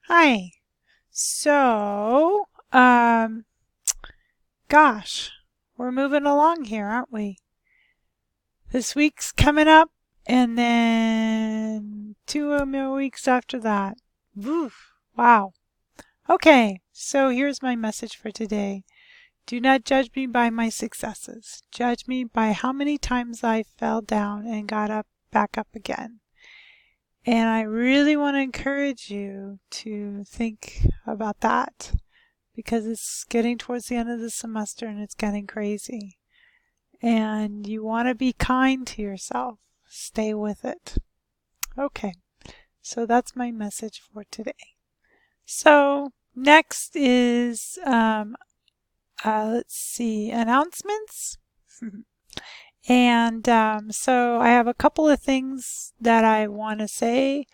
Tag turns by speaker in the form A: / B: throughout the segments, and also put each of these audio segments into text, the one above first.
A: Hi. So, gosh, we're moving along here, aren't we? This week's coming up, and then 2 more weeks after that. Woof. Wow. Okay, so here's my message for today. Do not judge me by my successes. Judge me by how many times I fell down and got up back up again. And I really want to encourage you to think about that because it's getting towards the end of the semester and it's getting crazy. And you want to be kind to yourself. Stay with it. Okay, so that's my message for today. So next is, let's see, announcements. And so I have a couple of things that I want to say.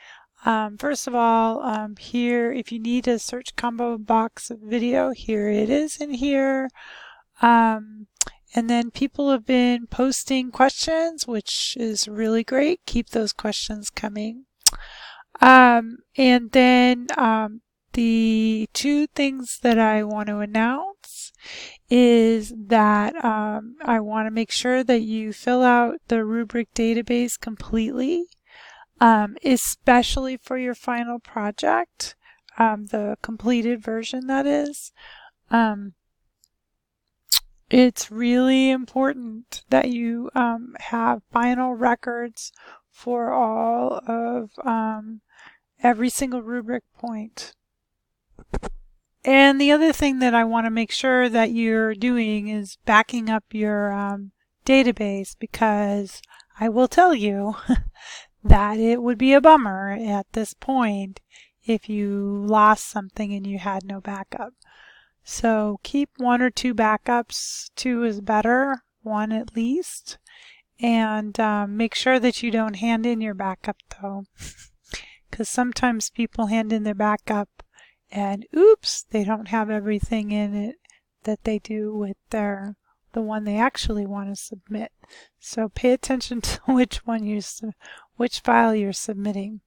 A: First of all, here, if you need a search combo box video, here it is in here. And then people have been posting questions, which is really great. Keep those questions coming. And then the two things that I want to announce is that I want to make sure that you fill out the rubric database completely, especially for your final project, the completed version that is. It's really important that you have final records for all of every single rubric point. And the other thing that I want to make sure that you're doing is backing up your database, because I will tell you that it would be a bummer at this point if you lost something and you had no backup. So keep 1 or 2 backups. 2 is better, 1 at least. And make sure that you don't hand in your backup though, because sometimes people hand in their backup and oops, they don't have everything in it that they do with the one they actually want to submit. So pay attention to which file you're submitting.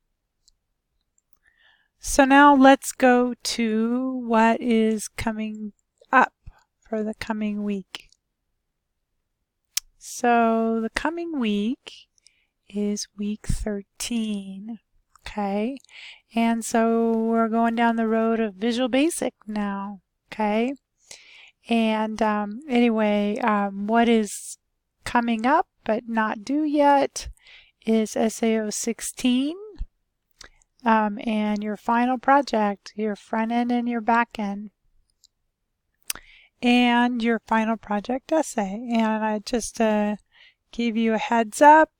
A: So now let's go to what is coming up for the coming week. So the coming week is week 13. Okay, and so we're going down the road of Visual Basic now. Okay, and anyway, what is coming up but not due yet is SAO 16, and your final project, your front end and your back end, and your final project essay. And I just give you a heads up.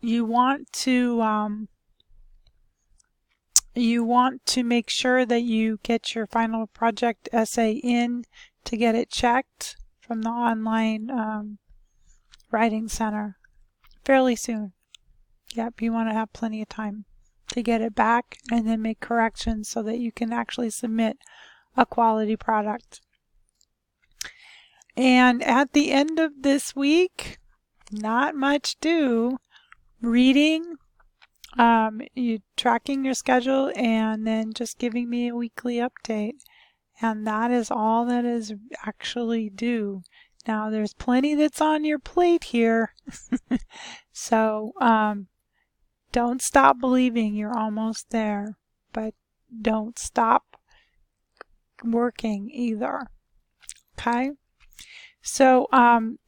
A: You want to make sure that you get your final project essay in to get it checked from the online writing center fairly soon. Yep, you want to have plenty of time to get it back and then make corrections so that you can actually submit a quality product. And at the end of this week, not much due. Reading, you tracking your schedule, and then just giving me a weekly update. And that is all that is actually due. Now there's plenty that's on your plate here. So don't stop believing you're almost there, but don't stop working either. Okay? So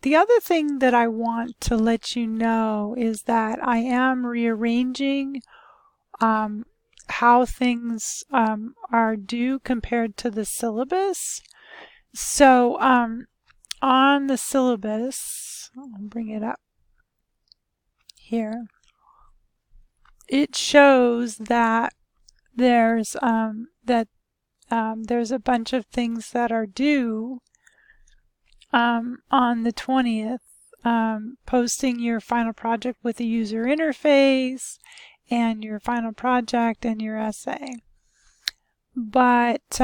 A: the other thing that I want to let you know is that I am rearranging how things are due compared to the syllabus. So on the syllabus, I'll bring it up here, it shows that there's there's a bunch of things that are due on the 20th, posting your final project with a user interface and your final project and your essay. But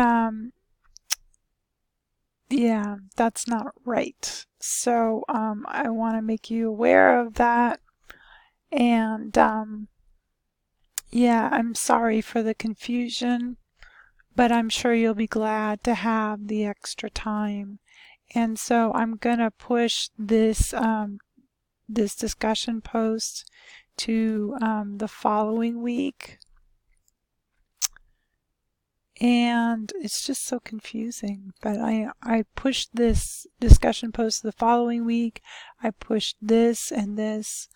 A: yeah, that's not right. So I want to make you aware of that. And Yeah, I'm sorry for the confusion, but I'm sure you'll be glad to have the extra time. And so I'm gonna push this this discussion post to the following week. And it's just so confusing. But I pushed this discussion post the following week. I pushed this and this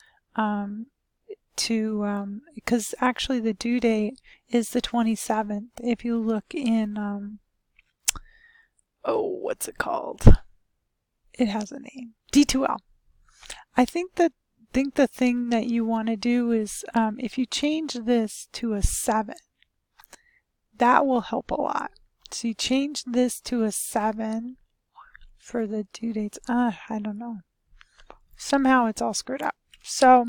A: to because actually the due date is the 27th. If you look in oh, what's it called? It has a name. D2L. I think the thing that you want to do is if you change this to a 7, that will help a lot. So you change this to a 7 for the due dates. I don't know. Somehow it's all screwed up. So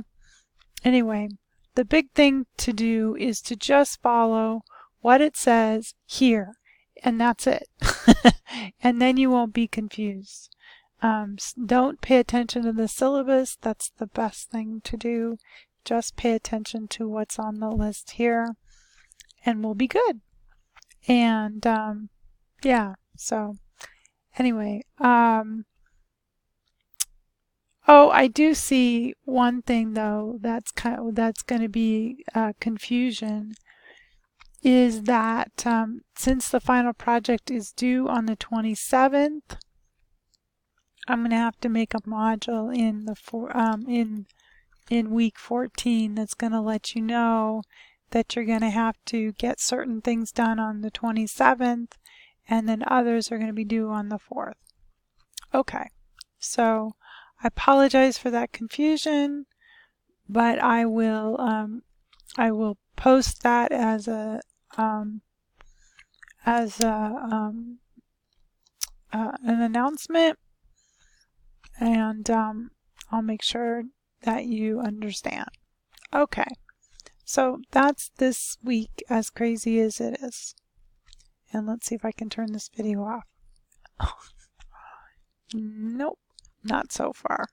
A: anyway, the big thing to do is to just follow what it says here, and that's it. And then you won't be confused. Don't pay attention to the syllabus. That's the best thing to do. Just pay attention to what's on the list here, and we'll be good. And yeah, so anyway, oh, I do see one thing though that's going to be confusion is that since the final project is due on the 27th, I'm going to have to make a module in the in week 14 that's going to let you know that you're going to have to get certain things done on the 27th, and then others are going to be due on the 4th. Okay, so I apologize for that confusion, but I will post that as a an announcement, and I'll make sure that you understand. Okay, so that's this week, as crazy as it is. And let's see if I can turn this video off. Nope, not so far.